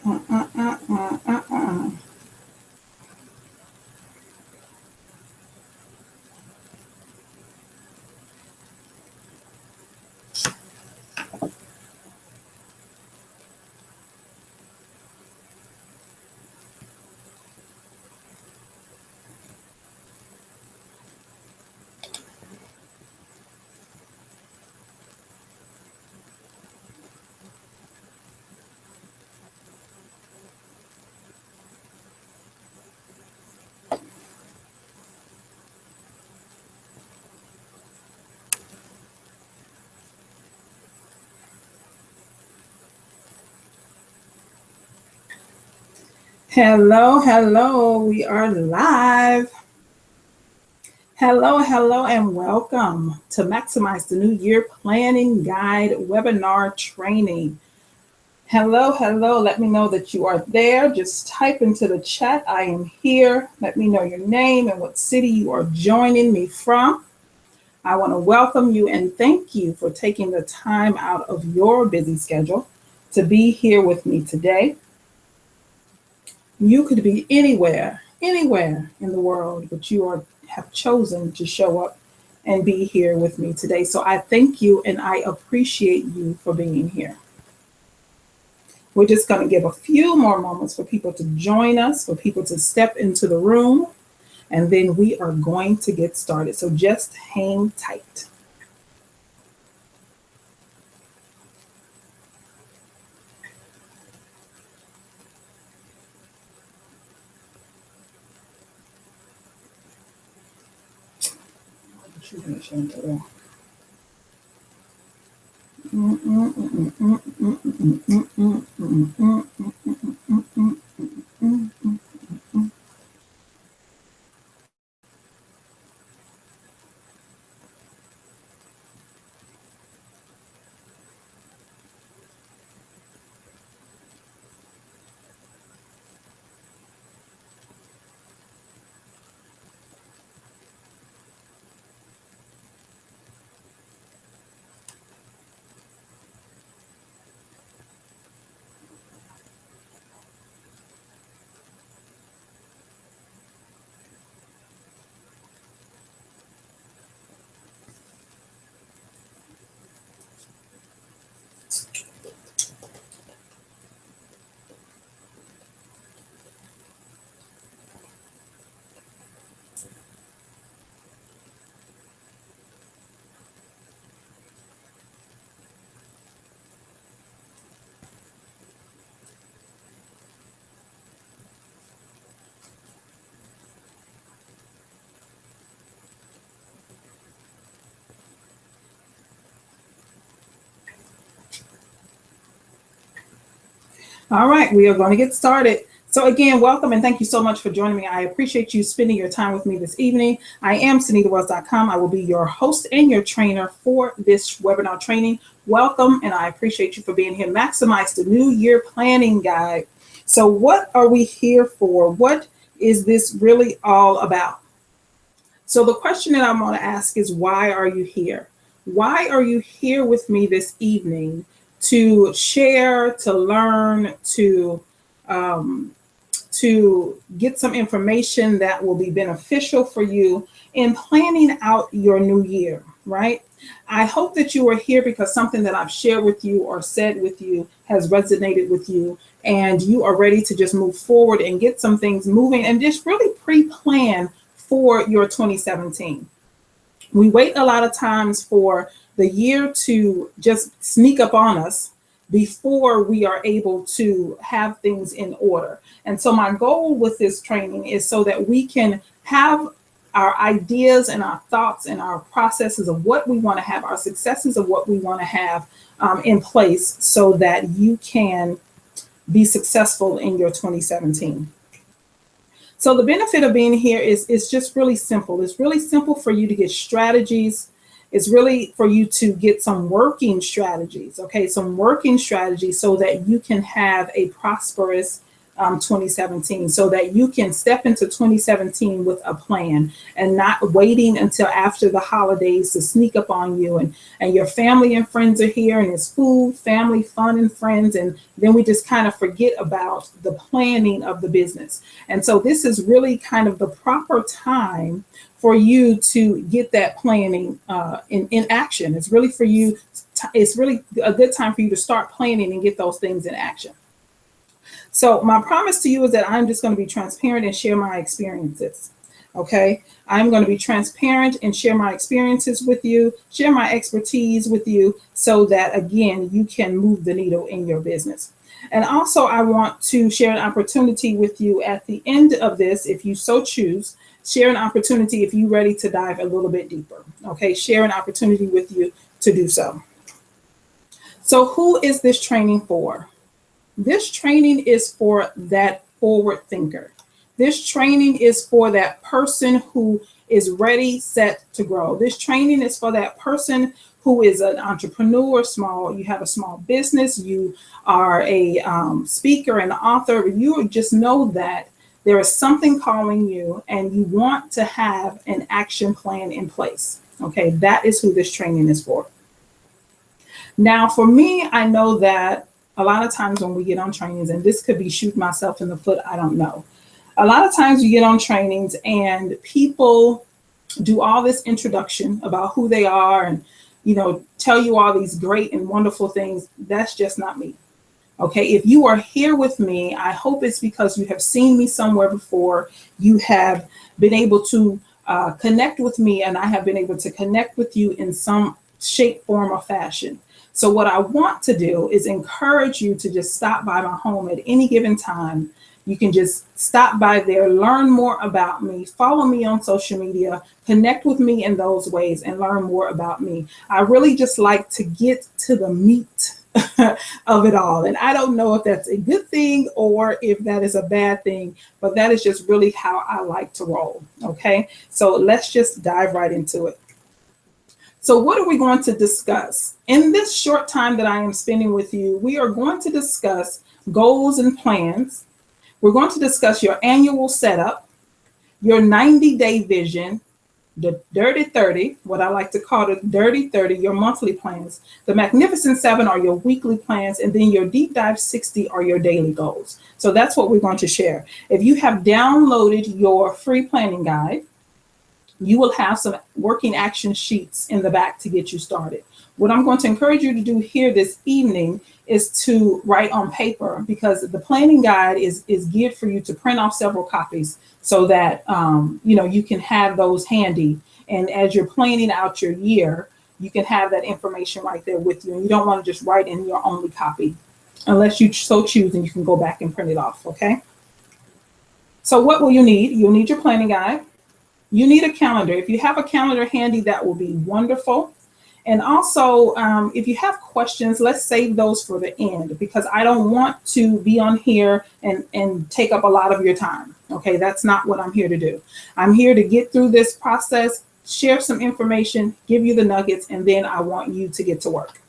Uh, uh, uh, uh, uh, uh. Hello, hello. We are live. Hello, hello, and welcome to Maximize the New Year Planning Guide webinar training. Hello, hello. Let me know that you are there. Just type into the chat, I am here. Let me know your name and what city you are joining me from. I want to welcome you and thank you for taking the time out of your busy schedule to be here with me today. You could be anywhere in the world, but have chosen to show up and be here with me today. So I thank you and I appreciate you for being here. We're just going to give a few more moments for people to join us, for people to step into the room, and then we are going to get started. So just hang tight. All right, we are going to get started. So again, welcome and thank you so much for joining me. I appreciate you spending your time with me this evening. I am SINITA'S.com. I will be your host and your trainer for this webinar training. Welcome, and I appreciate you for being here. Maximize the New Year Planning Guide. So what are we here for? What is this really all about? So the question that I'm going to ask is, why are you here? Why are you here with me this evening to share, to learn, to get some information that will be beneficial for you in planning out your new year, right? I hope that you are here because something that I've shared with you or said with you has resonated with you, and you are ready to just move forward and get some things moving and just really pre-plan for your 2017. We wait a lot of times for the year to just sneak up on us before we are able to have things in order. And so my goal with this training is so that we can have our ideas and our thoughts and our processes of what we want to have, our successes of what we want to have in place so that you can be successful in your 2017. So the benefit of being here is just really simple. It's really simple for you to get strategies. It's really for you to get some working strategies, okay? Some working strategies so that you can have a prosperous 2017, so that you can step into 2017 with a plan and not waiting until after the holidays to sneak up on you, and your family and friends are here and it's food, family, fun, and friends, and then we just kind of forget about the planning of the business. And so this is really kind of the proper time for you to get that planning in action. It's really for you. It's really a good time for you to start planning and get those things in action. So my promise to you is that I'm just going to be transparent and share my experiences. Okay, I'm going to be transparent and share my experiences with you, share my expertise with you, so that again, you can move the needle in your business. And also, I want to share an opportunity with you at the end of this, if you so choose, share an opportunity if you're ready to dive a little bit deeper. Okay, share an opportunity with you to do so. So who is this training for? This training is for that forward thinker. This training is for that person who is ready, set to grow. This training is for that person who is an entrepreneur, you have a small business, you are a speaker and author. You just know that there is something calling you and you want to have an action plan in place. Okay, that is who this training is for. Now, for me, I know that a lot of times when we get on trainings, and this could be shooting myself in the foot, I don't know. A lot of times you get on trainings and people do all this introduction about who they are and, tell you all these great and wonderful things. That's just not me. Okay, if you are here with me, I hope it's because you have seen me somewhere before. You have been able to connect with me, and I have been able to connect with you in some shape, form, or fashion. So what I want to do is encourage you to just stop by my home at any given time. You can just stop by there, learn more about me, follow me on social media, connect with me in those ways, and learn more about me. I really just like to get to the meat of it all. And I don't know if that's a good thing or if that is a bad thing, but that is just really how I like to roll. Okay, so let's just dive right into it. So what are we going to discuss? In this short time that I am spending with you, we are going to discuss goals and plans. We're going to discuss your annual setup, your 90-day vision, the Dirty 30, what I like to call the Dirty 30, your monthly plans. The Magnificent 7 are your weekly plans, and then your Deep Dive 60 are your daily goals. So that's what we're going to share. If you have downloaded your free planning guide, you will have some working action sheets in the back to get you started. What I'm going to encourage you to do here this evening is to write on paper, because the planning guide is geared for you to print off several copies so that you can have those handy. And as you're planning out your year, you can have that information right there with you. And you don't want to just write in your only copy unless you so choose, and you can go back and print it off. Okay. So what will you need? You'll need your planning guide. You need a calendar. If you have a calendar handy, that will be wonderful. And also, if you have questions, let's save those for the end, because I don't want to be on here and take up a lot of your time. Okay, that's not what I'm here to do. I'm here to get through this process, share some information, give you the nuggets, and then I want you to get to work.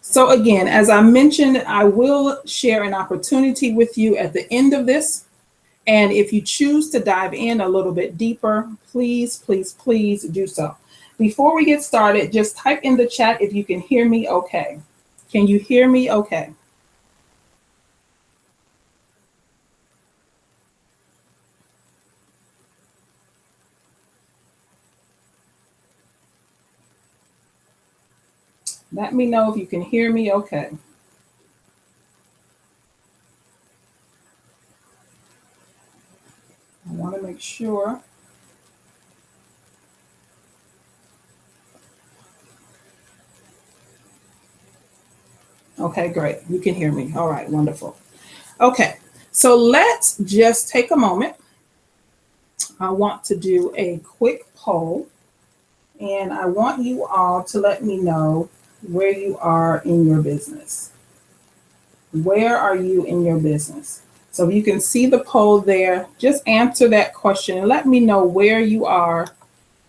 So again, as I mentioned, I will share an opportunity with you at the end of this. And if you choose to dive in a little bit deeper, please, please, please do so. Before we get started, just type in the chat if you can hear me okay. Can you hear me okay? Let me know if you can hear me okay. I want to make sure. Okay, great. You can hear me. All right, wonderful. Okay, so let's just take a moment. I want to do a quick poll, and I want you all to let me know where you are in your business. Where are you in your business? So if you can see the poll there, just answer that question and let me know where you are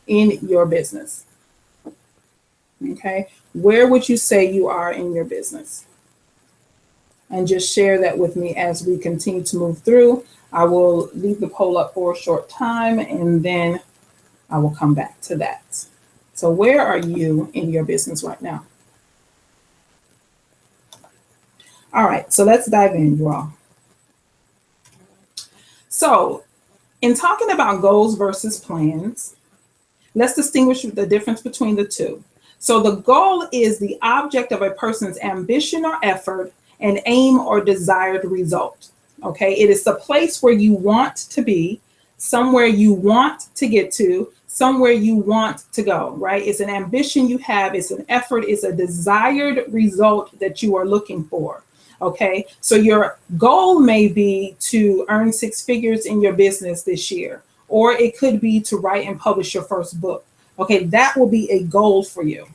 in your business. Okay, where would you say you are in your business? and just share that with me as we continue to move through. I will leave the poll up for a short time and then I will come back to that. So where are you in your business right now? All right, so let's dive in, you all. So in talking about goals versus plans, let's distinguish the difference between the two. So the goal is the object of a person's ambition or effort, an aim or desired result. Okay, it is the place where you want to be, somewhere you want to get to, somewhere you want to go, right? It's an ambition you have, it's an effort, it's a desired result that you are looking for. Okay, so your goal may be to earn 6 figures in your business this year, or it could be to write and publish your first book. Okay, that will be a goal for you.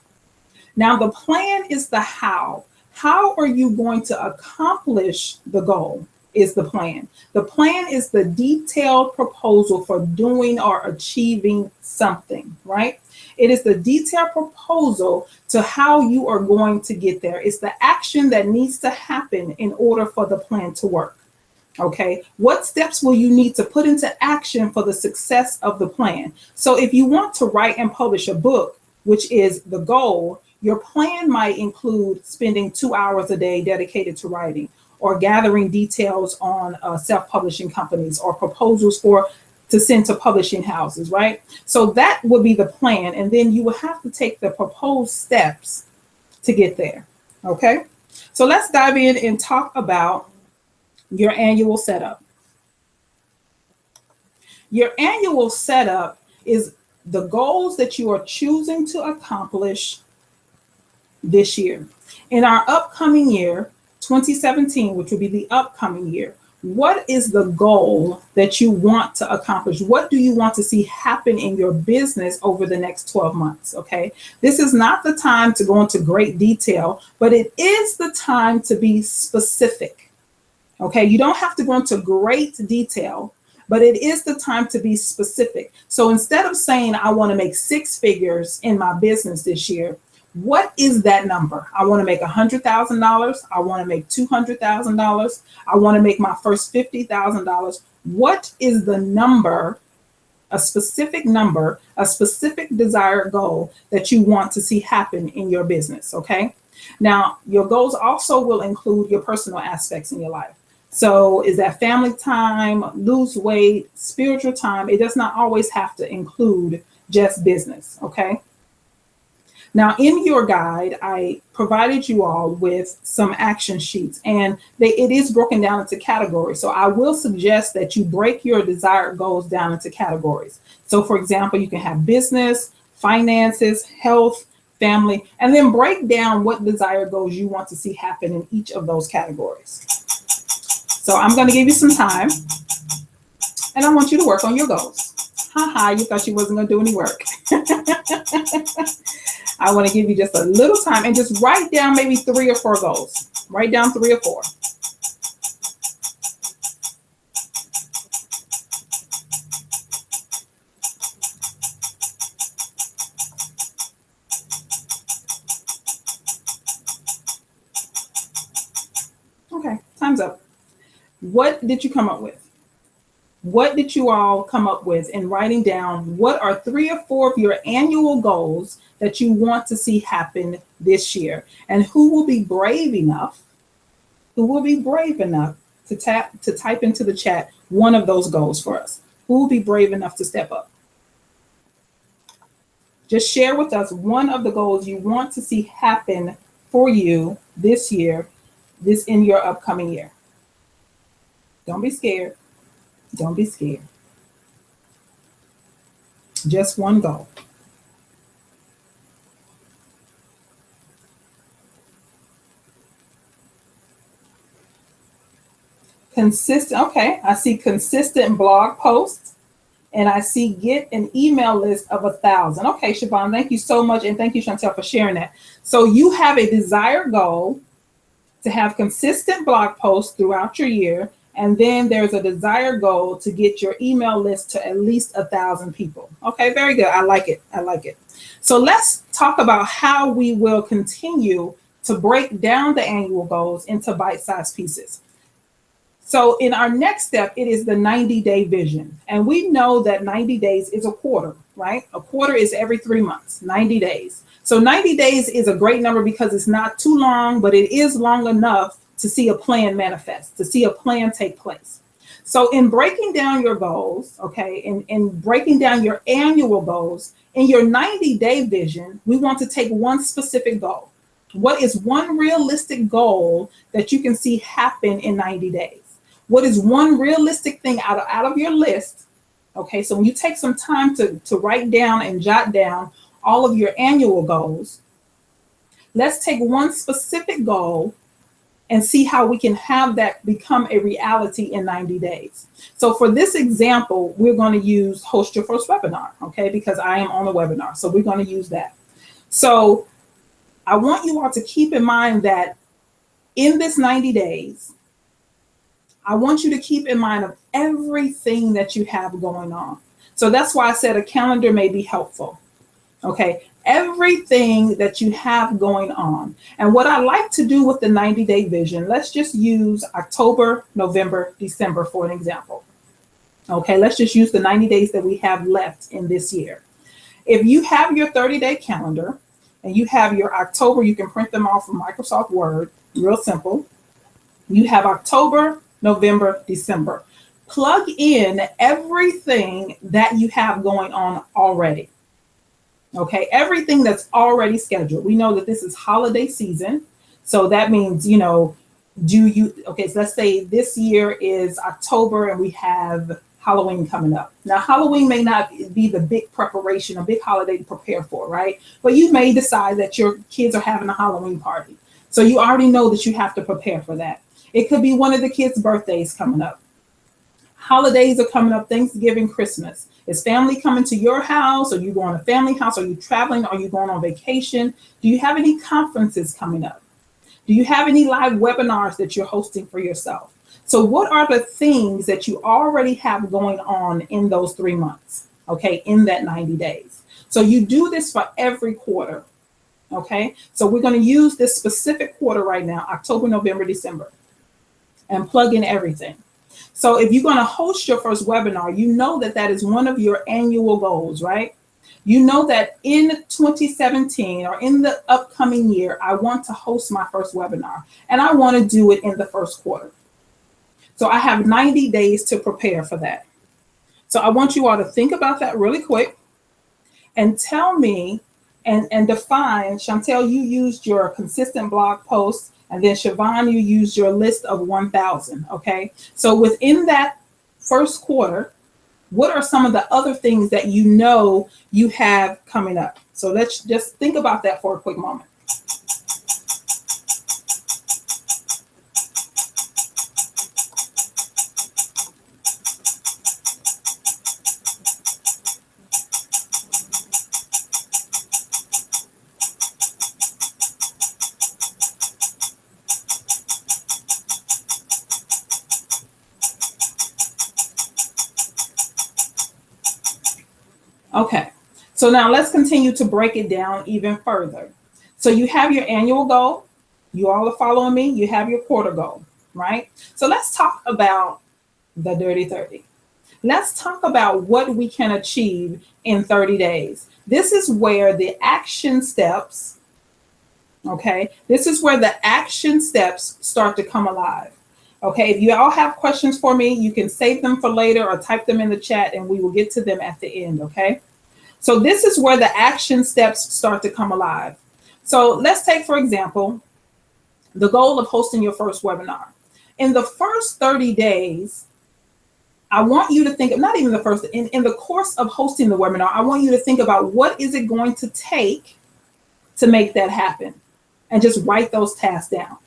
Now, the plan is the how. How are you going to accomplish the goal is the plan. The plan is the detailed proposal for doing or achieving something, right? It is the detailed proposal to how you are going to get there. It's the action that needs to happen in order for the plan to work. Okay, what steps will you need to put into action for the success of the plan? So if you want to write and publish a book, which is the goal, your plan might include spending 2 hours a day dedicated to writing, or gathering details on self-publishing companies or proposals to send to publishing houses, right? So that would be the plan. And then you will have to take the proposed steps to get there. Okay, so let's dive in and talk about your annual setup. Your annual setup is the goals that you are choosing to accomplish this year. In our upcoming year, 2017, which will be the upcoming year, what is the goal that you want to accomplish? What do you want to see happen in your business over the next 12 months? Okay, this is not the time to go into great detail, but it is the time to be specific. Okay, you don't have to go into great detail, but it is the time to be specific. So instead of saying, I want to make 6 figures in my business this year, what is that number? I want to make $100,000. I want to make $200,000. I want to make my first $50,000. What is the number, a specific number, a specific desired goal that you want to see happen in your business? Okay. Now, your goals also will include your personal aspects in your life. So is that family time, lose weight, spiritual time? It does not always have to include just business. Okay. Now, in your guide, I provided you all with some action sheets, and it is broken down into categories. So I will suggest that you break your desired goals down into categories. So for example, you can have business, finances, health, family, and then break down what desired goals you want to see happen in each of those categories. So I'm going to give you some time, and I want you to work on your goals. Haha, you thought you wasn't going to do any work. I want to give you just a little time and just write down maybe 3 or 4 goals. Write down 3 or 4. Okay, time's up. What did you come up with? What did you all come up with in writing down what are 3 or 4 of your annual goals that you want to see happen this year? And who will be brave enough to type into the chat one of those goals for us? Who will be brave enough to step up? Just share with us one of the goals you want to see happen for you this year, in your upcoming year. Don't be scared. Don't be scared. Just one goal. Consistent. Okay, I see consistent blog posts, and I see get an email list of 1,000. Okay, Siobhan, thank you so much, and thank you, Chantel, for sharing that. So you have a desired goal to have consistent blog posts throughout your year. And then there's a desired goal to get your email list to at least 1,000 people. Okay, very good. I like it. I like it. So let's talk about how we will continue to break down the annual goals into bite-sized pieces. So in our next step, it is the 90-day vision. And we know that 90 days is a quarter, right? A quarter is every 3 months, 90 days. So 90 days is a great number because it's not too long, but it is long enough to see a plan manifest, to see a plan take place. So in breaking down your goals, okay, in breaking down your annual goals, in your 90-day vision, we want to take one specific goal. What is one realistic goal that you can see happen in 90 days? What is one realistic thing out of your list? Okay, so when you take some time to write down and jot down all of your annual goals, let's take one specific goal and see how we can have that become a reality in 90 days. So for this example, we're going to use host your first webinar, okay, because I am on a webinar. So we're going to use that. So I want you all to keep in mind that in this 90 days, I want you to keep in mind of everything that you have going on. So that's why I said a calendar may be helpful. Okay, everything that you have going on. And what I like to do with the 90-day vision, let's just use October, November, December for an example. Okay, let's just use the 90 days that we have left in this year. If you have your 30-day calendar and you have your October, you can print them off from Microsoft Word, real simple. You have October, November, December. Plug in everything that you have going on already. Okay, everything that's already scheduled. We know that this is holiday season. So that means, you know, okay, so let's say this year is October and we have Halloween coming up. Now, Halloween may not be the big preparation, a big holiday to prepare for, right? But you may decide that your kids are having a Halloween party. So you already know that you have to prepare for that. It could be one of the kids' birthdays coming up. Holidays are coming up, Thanksgiving, Christmas. Is family coming to your house? Are you going to family house? Are you traveling? Are you going on vacation? Do you have any conferences coming up? Do you have any live webinars that you're hosting for yourself? So what are the things that you already have going on in those 3 months? Okay, in that 90 days. So you do this for every quarter. Okay, so we're going to use this specific quarter right now, October, November, December, and plug in everything. So if you're going to host your first webinar, you know that that is one of your annual goals, right? You know that in 2017 or in the upcoming year, I want to host my first webinar and I want to do it in the first quarter. So I have 90 days to prepare for that. So I want you all to think about that really quick and tell me and define. Chantel, you used your consistent blog posts. And then Siobhan, you used your list of 1,000, okay? So within that first quarter, what are some of the other things that you know you have coming up? So let's just think about that for a quick moment. Okay, so now let's continue to break it down even further. So you have your annual goal. You all are following me. You have your quarter goal, right? So let's talk about the Dirty 30. Let's talk about what we can achieve in 30 days. This is where the action steps, okay? This is where the action steps start to come alive. Okay, if you all have questions for me, you can save them for later or type them in the chat and we will get to them at the end, okay? So this is where the action steps start to come alive. So let's take, for example, the goal of hosting your first webinar. In the first 30 days, I want you to think of, not even the first, in the course of hosting the webinar, I want you to think about what is it going to take to make that happen and just write those tasks down.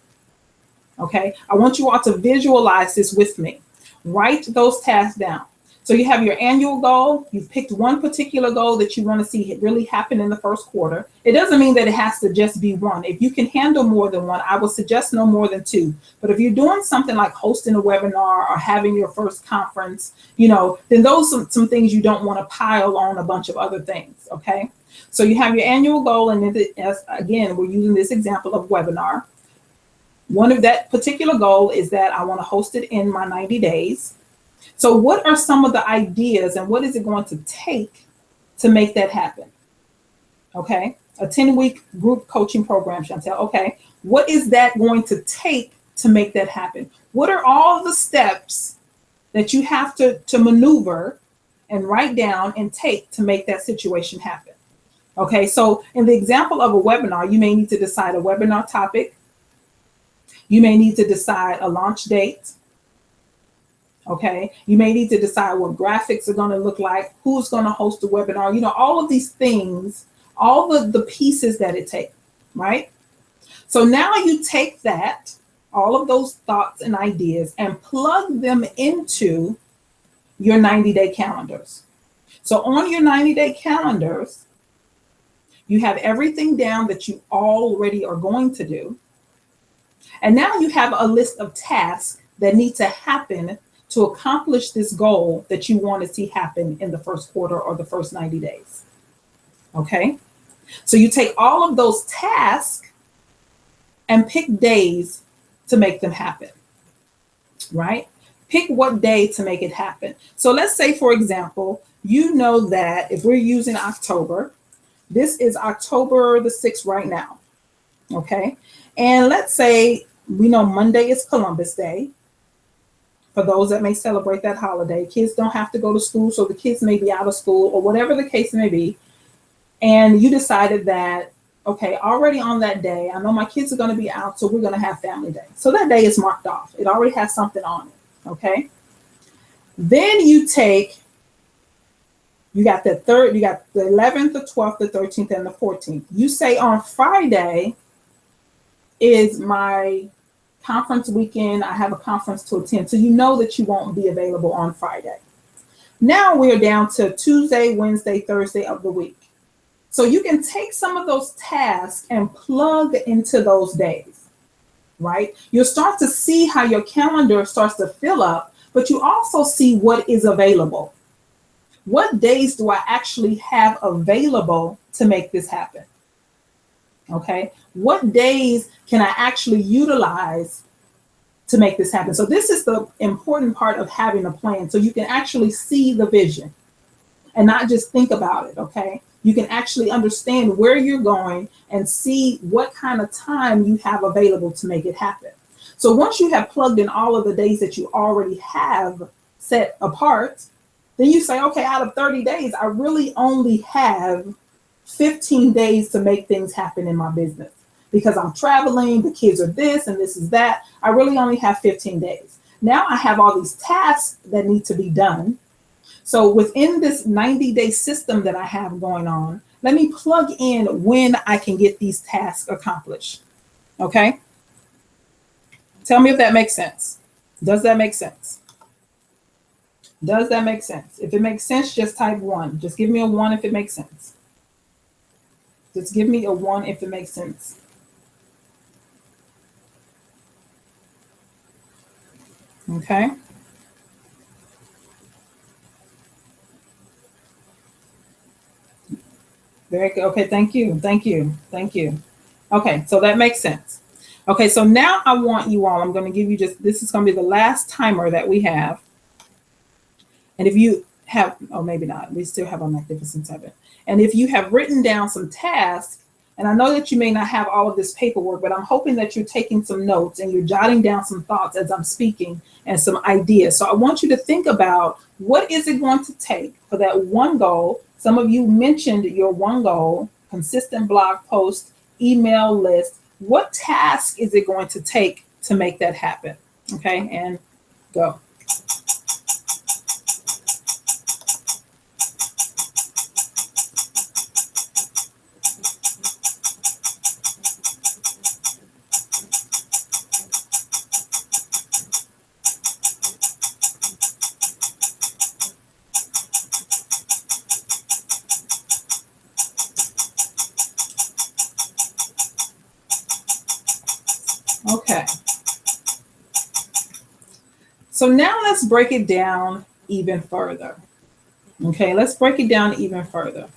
Okay, I want you all to visualize this with me. Write those tasks down. So you have your annual goal. You've picked one particular goal that you want to see really happen in the first quarter. It doesn't mean that it has to just be one. If you can handle more than one, I would suggest no more than 2. But if you're doing something like hosting a webinar or having your first conference, you know, then those are some things you don't want to pile on a bunch of other things. Okay. So you have your annual goal, and again, we're using this example of webinar. One of that particular goal is that I want to host it in my 90 days. So what are some of the ideas and what is it going to take to make that happen? Okay, a 10-week group coaching program, Chantel. Okay, what is that going to take to make that happen? What are all the steps that you have to maneuver and write down and take to make that situation happen? Okay, so in the example of a webinar, you may need to decide a webinar topic. You may need to decide a launch date. Okay, you may need to decide what graphics are going to look like, who's going to host the webinar, you know, all of these things, all the pieces that it takes, right? So now you take that, all of those thoughts and ideas, and plug them into your 90-day calendars. So on your 90-day calendars, you have everything down that you already are going to do. And now you have a list of tasks that need to happen to accomplish this goal that you want to see happen in the first quarter or the first 90 days. Okay? So you take all of those tasks and pick days to make them happen, right? Pick what day to make it happen. So let's say, for example, you know that if we're using October, this is October the 6th right now, okay? And let's say we know Monday is Columbus Day. For those that may celebrate that holiday, kids don't have to go to school, so the kids may be out of school or whatever the case may be. And you decided that, okay, already on that day, I know my kids are going to be out, so we're going to have family day. So that day is marked off. It already has something on it, okay? Then you got the 11th, the 12th, the 13th, and the 14th. You say on Friday is my conference weekend. I have a conference to attend. So you know that you won't be available on Friday. Now we're down to Tuesday, Wednesday, Thursday of the week. So you can take some of those tasks and plug into those days, right? You'll start to see how your calendar starts to fill up, but you also see what is available. What days do I actually have available to make this happen? Okay, what days can I actually utilize to make this happen? So this is the important part of having a plan, so you can actually see the vision and not just think about it, okay? You can actually understand where you're going and see what kind of time you have available to make it happen. So once you have plugged in all of the days that you already have set apart, then you say, okay, out of 30 days, I really only have 15 days to make things happen in my business because I'm traveling, the kids are this and this is that. I really only have 15 days. Now I have all these tasks that need to be done. So within this 90-day system that I have going on, let me plug in when I can get these tasks accomplished. Okay? Tell me if that makes sense. Does that make sense? Does that make sense? If it makes sense, just type 1. Just give me a 1 if it makes sense. Just give me a 1 if it makes sense. Okay. Very good. Okay, thank you. Thank you. Thank you. Okay, so that makes sense. Okay, so now I want you all, I'm going to give you this is going to be the last timer that we have. And if you have, oh, maybe not, we still have a Magnificent 7. And if you have written down some tasks, and I know that you may not have all of this paperwork, but I'm hoping that you're taking some notes and you're jotting down some thoughts as I'm speaking and some ideas. So I want you to think about what is it going to take for that one goal. Some of you mentioned your one goal, consistent blog post, email list. What task is it going to take to make that happen? Okay, and go. Okay. So now let's break it down even further. Okay, let's break it down even further.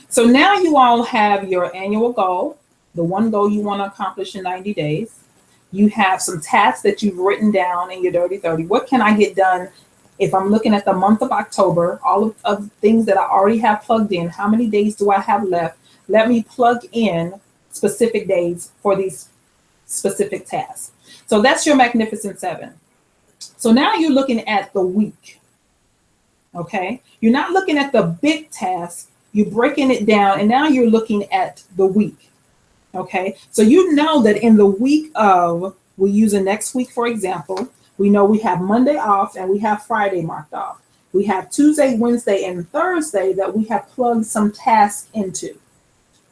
So now you all have your annual goal, the one goal you want to accomplish in 90 days. You have some tasks that you've written down in your Dirty 30. What can I get done if I'm looking at the month of October, all of things that I already have plugged in? How many days do I have left? Let me plug in specific days for these specific tasks. So that's your Magnificent Seven. So now you're looking at the week. Okay, you're not looking at the big task, you're breaking it down, and now you're looking at the week. Okay, so you know that in the week of, we use the next week for example, we know we have Monday off and we have Friday marked off. We have Tuesday, Wednesday, and Thursday that we have plugged some tasks into,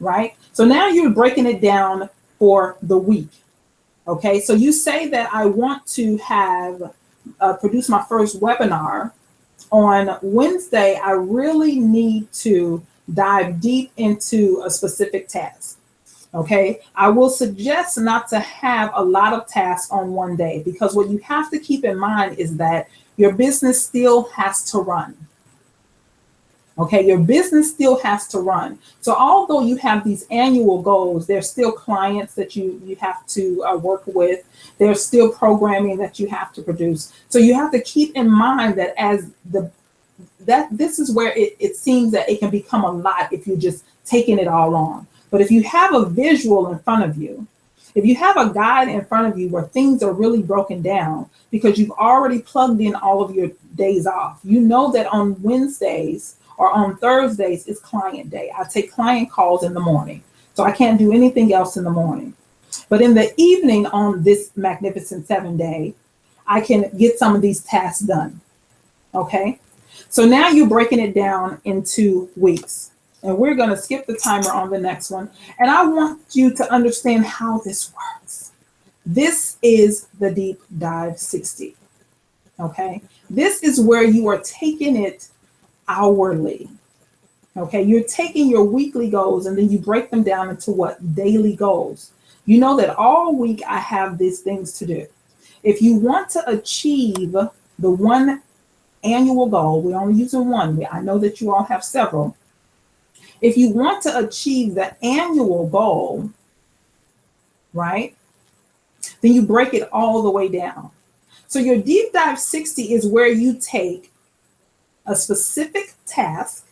right? So now you're breaking it down for the week. Okay, so you say that I want to have produce my first webinar. On Wednesday, I really need to dive deep into a specific task. Okay, I will suggest not to have a lot of tasks on one day, because what you have to keep in mind is that your business still has to run. Okay, your business still has to run. So although you have these annual goals, there's still clients that you have to work with. There's still programming that you have to produce. So you have to keep in mind that this is where it seems that it can become a lot if you're just taking it all on. But if you have a visual in front of you, if you have a guide in front of you where things are really broken down, because you've already plugged in all of your days off, you know that on Wednesdays or on Thursdays is client day. I take client calls in the morning, so I can't do anything else in the morning. But in the evening on this Magnificent 7 day, I can get some of these tasks done. Okay, so now you're breaking it down into weeks. And we're going to skip the timer on the next one. And I want you to understand how this works. This is the Deep Dive 60. Okay, this is where you are taking it hourly. Okay, you're taking your weekly goals and then you break them down into what? Daily goals. You know that all week I have these things to do. If you want to achieve the one annual goal, we're only using one. I know that you all have several. If you want to achieve the annual goal, right, then you break it all the way down. So your Deep Dive 60 is where you take a specific task,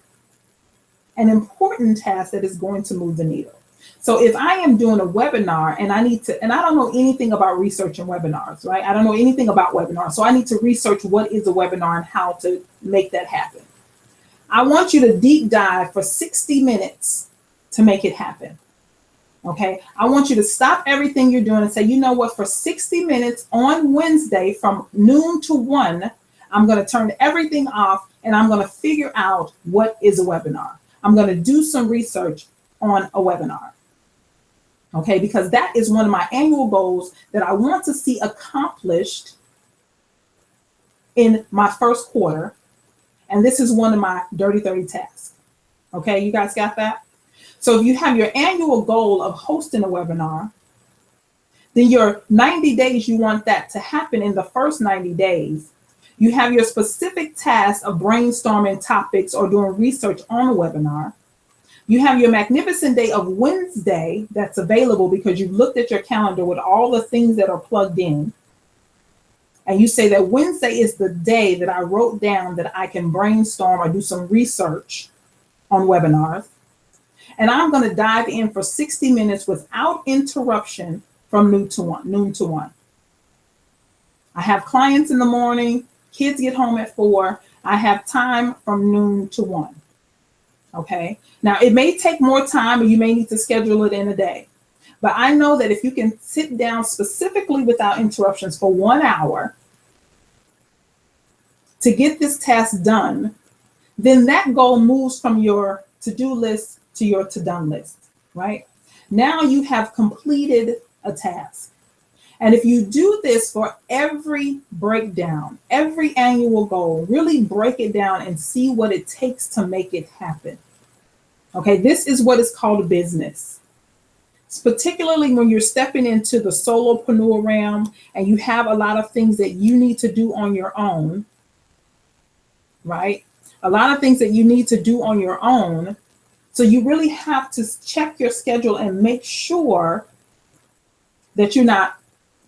an important task that is going to move the needle. So if I am doing a webinar and I don't know anything about researching webinars, right? I don't know anything about webinars. So I need to research what is a webinar and how to make that happen. I want you to deep dive for 60 minutes to make it happen. Okay, I want you to stop everything you're doing and say, you know what, for 60 minutes on Wednesday from noon to 1, I'm going to turn everything off and I'm going to figure out what is a webinar. I'm going to do some research on a webinar. Okay, because that is one of my annual goals that I want to see accomplished in my first quarter. And this is one of my Dirty 30 tasks. Okay, you guys got that? So if you have your annual goal of hosting a webinar, then your 90 days, you want that to happen in the first 90 days. You have your specific task of brainstorming topics or doing research on a webinar. You have your magnificent day of Wednesday that's available because you've looked at your calendar with all the things that are plugged in. And you say that Wednesday is the day that I wrote down that I can brainstorm or do some research on webinars. And I'm going to dive in for 60 minutes without interruption from noon to 1. I have clients in the morning, kids get home at 4. I have time from noon to 1. Okay. Now it may take more time or you may need to schedule it in a day. But I know that if you can sit down specifically without interruptions for 1 hour to get this task done, then that goal moves from your to-do list to your to-done list, right? Now you have completed a task. And if you do this for every breakdown, every annual goal, really break it down and see what it takes to make it happen. Okay, this is what is called business. It's particularly when you're stepping into the solopreneur realm and you have a lot of things that you need to do on your own, right? A lot of things that you need to do on your own. So you really have to check your schedule and make sure that you're not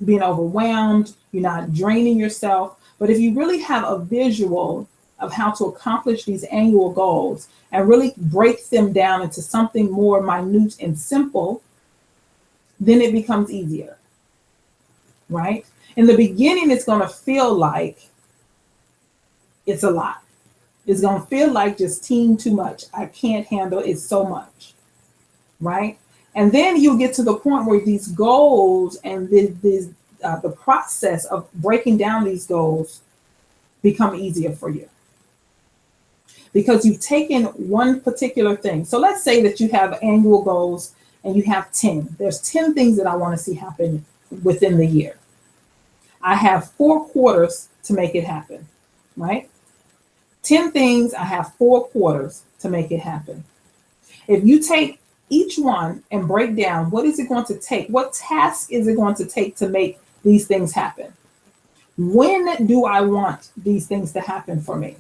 being overwhelmed, you're not draining yourself. But if you really have a visual of how to accomplish these annual goals and really break them down into something more minute and simple, then it becomes easier, right? In the beginning, it's going to feel like it's a lot. It's going to feel like just too much. I can't handle it so much, right? And then you get to the point where these goals and the process of breaking down these goals become easier for you, because you've taken one particular thing. So let's say that you have annual goals and you have 10. There's 10 things that I want to see happen within the year. I have 4 quarters to make it happen, right? 10 things, I have 4 quarters to make it happen. If you take each one and break down, what is it going to take? What task is it going to take to make these things happen? When do I want these things to happen for me?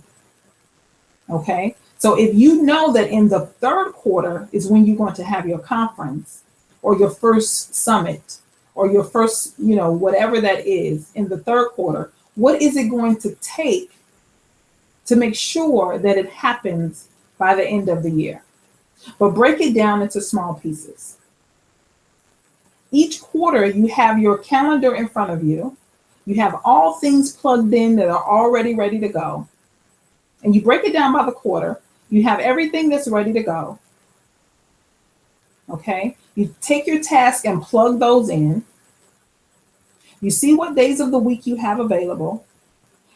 Okay, so if you know that in the 3rd quarter is when you're going to have your conference or your first summit or your first, whatever that is in the 3rd quarter, what is it going to take to make sure that it happens by the end of the year? But break it down into small pieces. Each quarter, you have your calendar in front of you. You have all things plugged in that are already ready to go. And you break it down by the quarter. You have everything that's ready to go. Okay? You take your task and plug those in. You see what days of the week you have available.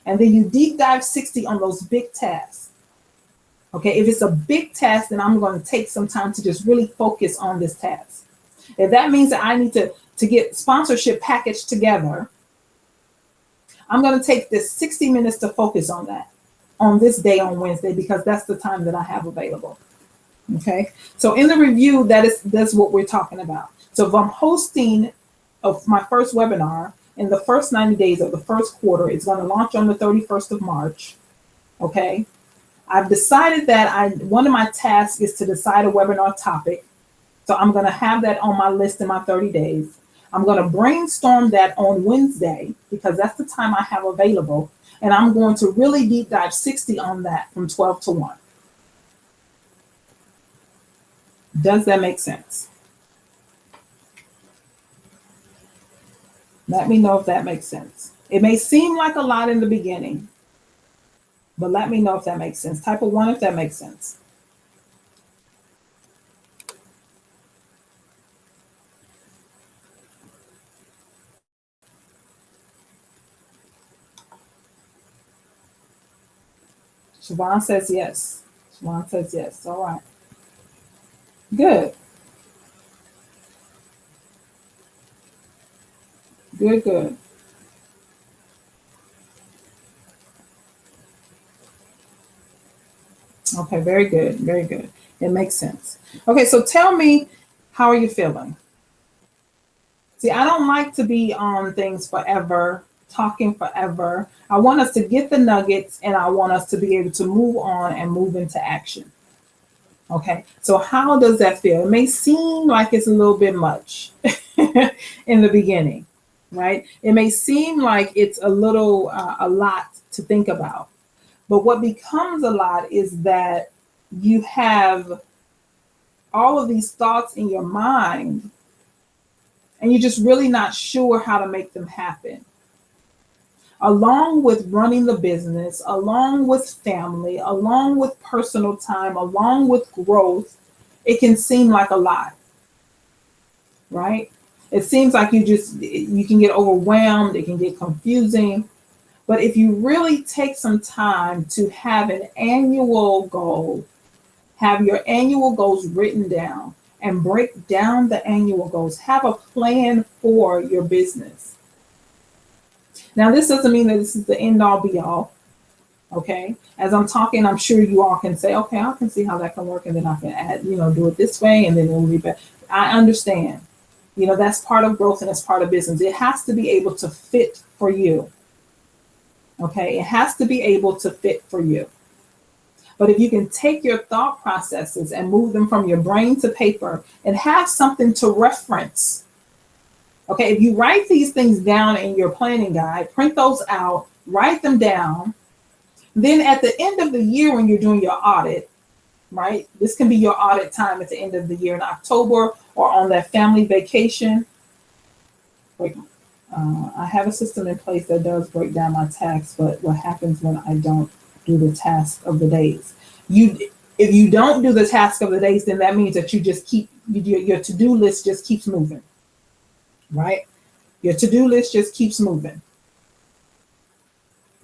And then you deep dive 60 on those big tasks. Okay, if it's a big task, then I'm going to take some time to just really focus on this task. If that means that I need to get sponsorship packaged together, I'm going to take this 60 minutes to focus on that on this day on Wednesday, because that's the time that I have available. Okay, so in the review, that's what we're talking about. So if I'm hosting my first webinar in the first 90 days of the 1st quarter, it's going to launch on the 31st of March. Okay. I've decided that one of my tasks is to decide a webinar topic. So I'm going to have that on my list in my 30 days. I'm going to brainstorm that on Wednesday, because that's the time I have available. And I'm going to really deep dive 60 on that from 12 to 1. Does that make sense? Let me know if that makes sense. It may seem like a lot in the beginning, but let me know if that makes sense. Type a 1 if that makes sense. Siobhan says yes. Siobhan says yes. All right. Good. Good. Okay, very good. Very good. It makes sense. Okay, so tell me, how are you feeling? See, I don't like to be on things forever, talking forever. I want us to get the nuggets, and I want us to be able to move on and move into action. Okay, so how does that feel? It may seem like it's a little bit much in the beginning, right? It may seem like it's a lot to think about. But what becomes a lot is that you have all of these thoughts in your mind, and you're just really not sure how to make them happen. Along with running the business, along with family, along with personal time, along with growth, it can seem like a lot, right? It seems like you can get overwhelmed, it can get confusing. But if you really take some time to have an annual goal, have your annual goals written down and break down the annual goals, have a plan for your business. Now, this doesn't mean that this is the end all be all. Okay. As I'm talking, I'm sure you all can say, okay, I can see how that can work. And then I can add, do it this way. And then it will be better. I understand, that's part of growth and it's part of business. It has to be able to fit for you. Okay, it has to be able to fit for you. But if you can take your thought processes and move them from your brain to paper and have something to reference. Okay, if you write these things down in your planning guide, print those out, write them down. Then at the end of the year, when you're doing your audit, right? This can be your audit time at the end of the year in October or on that family vacation. I have a system in place that does break down my tasks, but what happens when I don't do the task of the days? If you don't do the task of the days, then that means that you just keep, your to-do list just keeps moving, right? Your to-do list just keeps moving.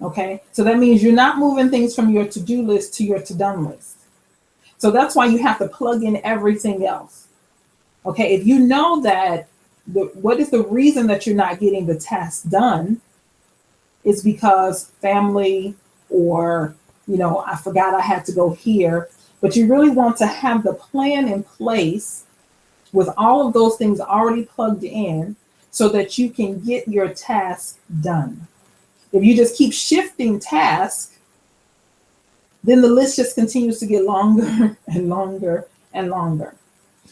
Okay, so that means you're not moving things from your to-do list to your to-done list. So that's why you have to plug in everything else. Okay, if you know that what is the reason that you're not getting the task done is because family, or, you know, I forgot I had to go here, but you really want to have the plan in place with all of those things already plugged in so that you can get your task done. If you just keep shifting tasks, then the list just continues to get longer and longer and longer.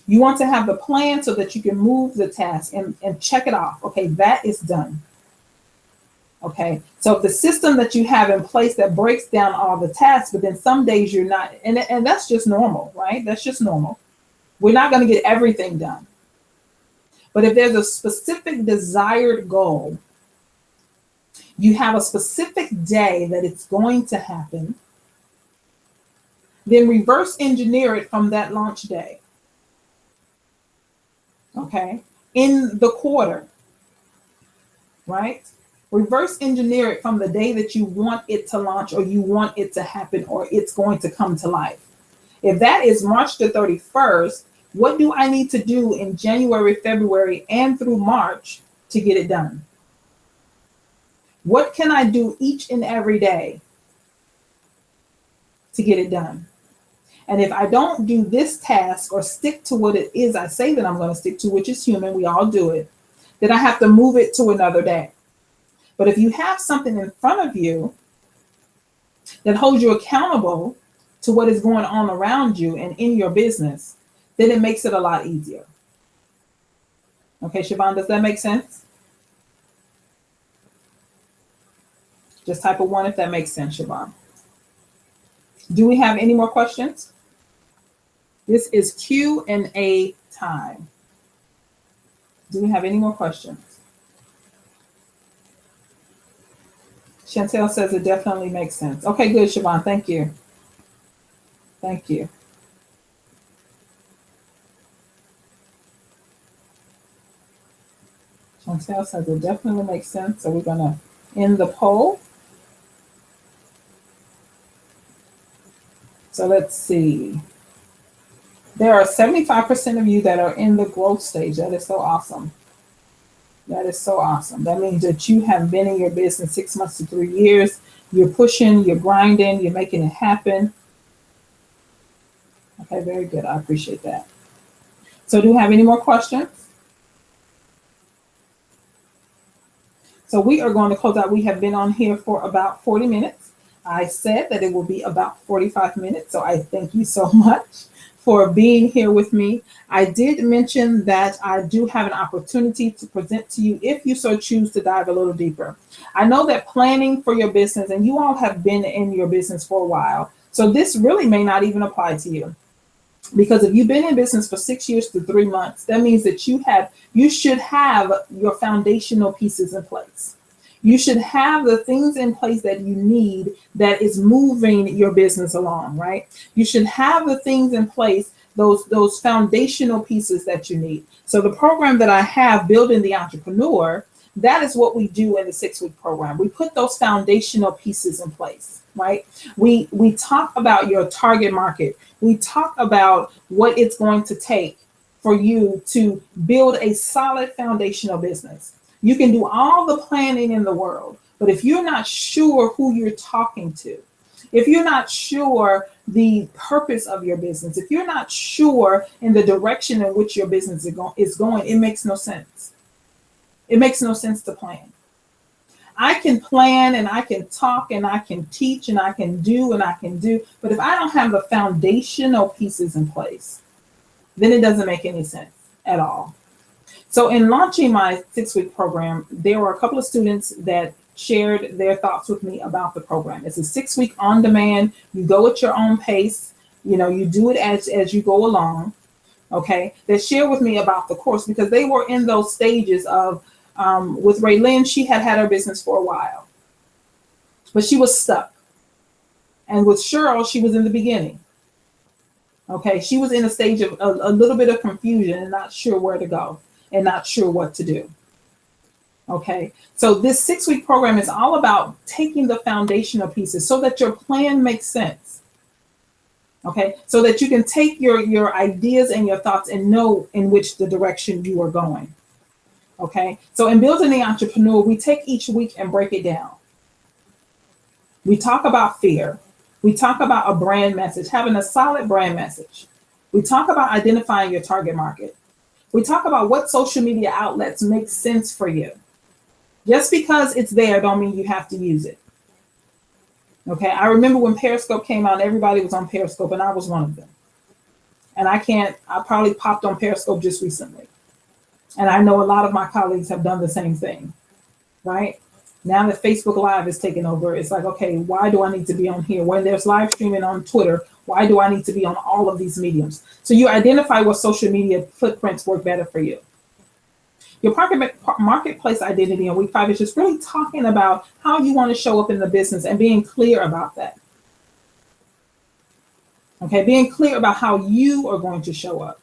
You want to have the plan so that you can move the task and check it off. Okay, that is done. Okay, so the system that you have in place that breaks down all the tasks, but then some days you're not, and that's just normal, right? That's just normal. We're not going to get everything done. But if there's a specific desired goal, you have a specific day that it's going to happen, then reverse engineer it from that launch day. Okay, in the quarter, right? Reverse engineer it from the day that you want it to launch, or you want it to happen, or it's going to come to life. If that is March the 31st, what do I need to do in January, February, and through March to get it done? What can I do each and every day to get it done? And if I don't do this task or stick to what it is I say that I'm going to stick to, which is human, we all do it, then I have to move it to another day. But if you have something in front of you that holds you accountable to what is going on around you and in your business, then it makes it a lot easier. Okay, Siobhan, does that make sense? Just type a 1 if that makes sense, Siobhan. Do we have any more questions? This is Q&A time. Do we have any more questions? Chantel says it definitely makes sense. Okay, good, Siobhan. Thank you. Thank you. Chantel says it definitely makes sense. So we're going to end the poll. So let's see. There are 75% of you that are in the growth stage. That is so awesome. That is so awesome. That means that you have been in your business 6 months to 3 years. You're pushing, you're grinding, you're making it happen. Okay, very good. I appreciate that. So do you have any more questions? So we are going to close out. We have been on here for about 40 minutes. I said that it will be about 45 minutes. So I thank you so much for being here with me. I did mention that I do have an opportunity to present to you if you so choose to dive a little deeper. I know that planning for your business, and you all have been in your business for a while, so this really may not even apply to you. Because if you've been in business for 6 years to 3 months, that means that you should have your foundational pieces in place. You should have the things in place that you need that is moving your business along, right? You should have the things in place, those foundational pieces that you need. So the program that I have, Building the Entrepreneur, that is what we do in the 6-week program. We put those foundational pieces in place, right? We talk about your target market. We talk about what it's going to take for you to build a solid foundational business. You can do all the planning in the world, but if you're not sure who you're talking to, if you're not sure the purpose of your business, if you're not sure in the direction in which your business is going, it makes no sense. It makes no sense to plan. I can plan and I can talk and I can teach and I can do and I can do, but if I don't have the foundational pieces in place, then it doesn't make any sense at all. So in launching my 6-week program, there were a couple of students that shared their thoughts with me about the program. It's a 6-week on demand. You go at your own pace. You do it as you go along. Okay. They shared with me about the course because they were in those stages of, with Raylyn, she had her business for a while, but she was stuck. And with Cheryl, she was in the beginning. Okay. She was in a stage of a little bit of confusion and not sure where to go and not sure what to do. Okay. So this 6-week program is all about taking the foundational pieces so that your plan makes sense. Okay. So that you can take your ideas and your thoughts and know in which the direction you are going. Okay. So in Building the Entrepreneur, we take each week and break it down. We talk about fear. We talk about a brand message, having a solid brand message. We talk about identifying your target market. We talk about what social media outlets make sense for you. Just because it's there don't mean you have to use it. Okay. I remember when Periscope came out, everybody was on Periscope and I was one of them. And I probably popped on Periscope just recently. And I know a lot of my colleagues have done the same thing, right? Now that Facebook Live is taking over, it's like, okay, why do I need to be on here? When there's live streaming on Twitter, why do I need to be on all of these mediums? So you identify what social media footprints work better for you. Your marketplace identity in week 5 is just really talking about how you want to show up in the business and being clear about that. Okay, being clear about how you are going to show up.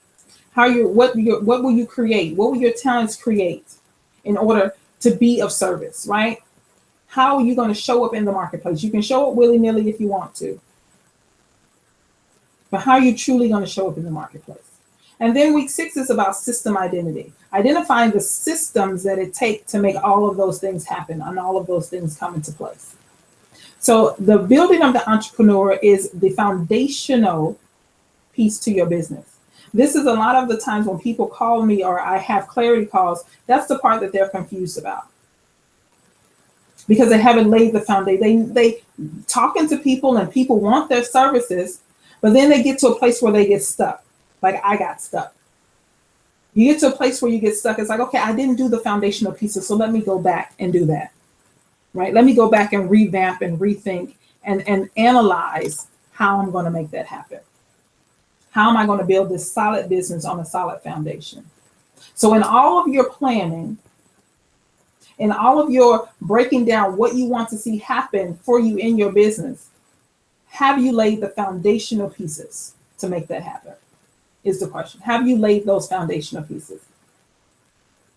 What will you create? What will your talents create in order to be of service, right? How are you going to show up in the marketplace? You can show up willy-nilly if you want to. But how are you truly going to show up in the marketplace? And then week 6 is about system identity, identifying the systems that it takes to make all of those things happen and all of those things come into place. So the building of the entrepreneur is the foundational piece to your business. This is a lot of the times when people call me or I have clarity calls, that's the part that they're confused about. Because they haven't laid the foundation. They talking to people and people want their services, but then they get to a place where they get stuck. Like I got stuck. You get to a place where you get stuck. It's like, okay, I didn't do the foundational pieces, so let me go back and do that. Right? Let me go back and revamp and rethink and analyze how I'm going to make that happen. How am I going to build this solid business on a solid foundation? So in all of your planning, in all of your breaking down what you want to see happen for you in your business, have you laid the foundational pieces to make that happen? Is the question. Have you laid those foundational pieces?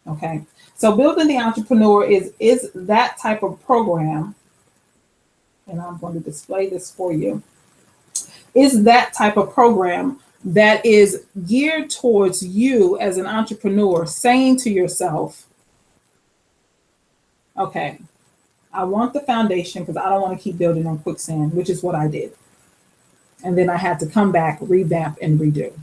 Okay. So Building the Entrepreneur is that type of program. And I'm going to display this for you. Is that type of program that is geared towards you as an entrepreneur saying to yourself, okay, I want the foundation because I don't want to keep building on quicksand, which is what I did. And then I had to come back, revamp, and redo.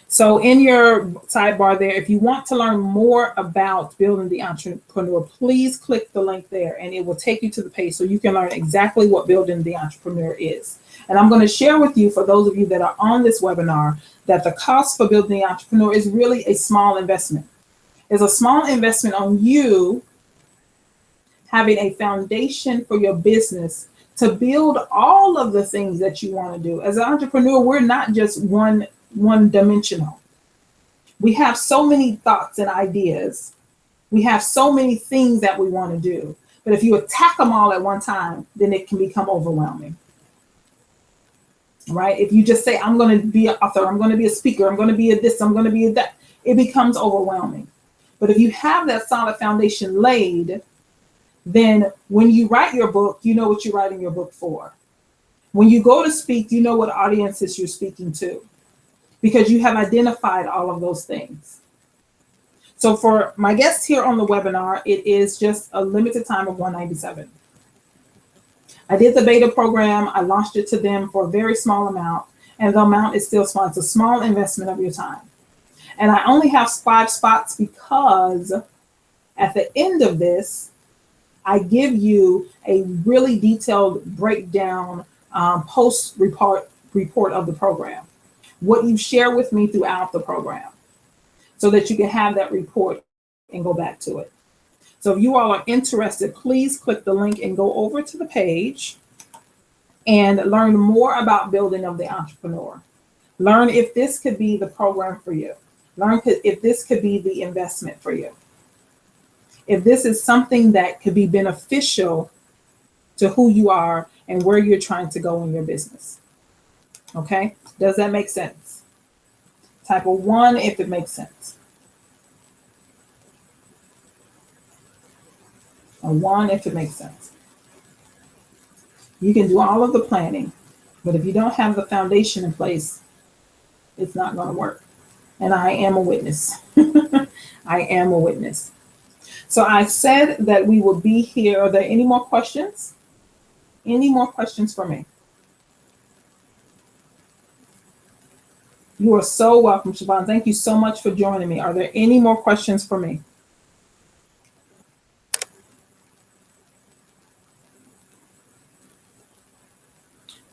So in your sidebar there, if you want to learn more about Building the Entrepreneur, please click the link there and it will take you to the page so you can learn exactly what Building the Entrepreneur is. And I'm going to share with you, for those of you that are on this webinar, that the cost for Building the Entrepreneur is really a small investment. It's a small investment on you having a foundation for your business to build all of the things that you want to do. As an entrepreneur, we're not just one dimensional. We have so many thoughts and ideas. We have so many things that we want to do. But if you attack them all at one time, then it can become overwhelming. Right? If you just say, I'm going to be an author, I'm going to be a speaker, I'm going to be a this, I'm going to be a that, it becomes overwhelming. But if you have that solid foundation laid, then when you write your book, you know what you're writing your book for. When you go to speak, you know what audiences you're speaking to, because you have identified all of those things. So for my guests here on the webinar, it is just a limited time of $197. I did the beta program. I launched it to them for a very small amount, and the amount is still small. It's a small investment of your time. And I only have 5 spots because at the end of this, I give you a really detailed breakdown post report of the program, what you share with me throughout the program, so that you can have that report and go back to it. So if you all are interested, please click the link and go over to the page and learn more about Building of the Entrepreneur. Learn if this could be the program for you. Learn if this could be the investment for you. If this is something that could be beneficial to who you are and where you're trying to go in your business. Okay? Does that make sense? Type a 1 if it makes sense. A 1 if it makes sense. You can do all of the planning, but if you don't have the foundation in place, it's not going to work. And I am a witness. I am a witness. So I said that we will be here. Are there any more questions? Any more questions for me? You are so welcome, Siobhan. Thank you so much for joining me. Are there any more questions for me?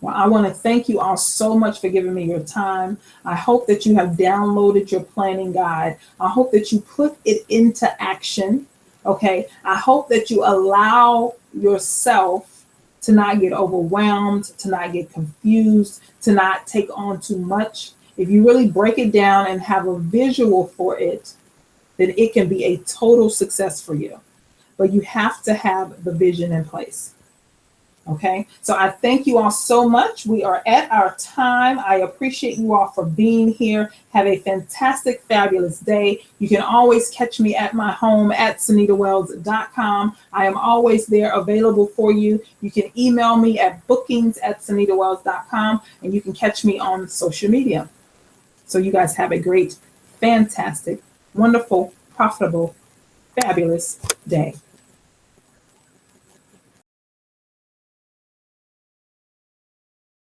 Well, I want to thank you all so much for giving me your time. I hope that you have downloaded your planning guide. I hope that you put it into action. Okay. I hope that you allow yourself to not get overwhelmed, to not get confused, to not take on too much. If you really break it down and have a visual for it, then it can be a total success for you. But you have to have the vision in place. Okay, so I thank you all so much. We are at our time. I appreciate you all for being here. Have a fantastic, fabulous day. You can always catch me at my home at SINITA'S.com. I am always there available for you. You can email me at bookings@SINITA'S.com, and you can catch me on social media. So you guys have a great, fantastic, wonderful, profitable, fabulous day.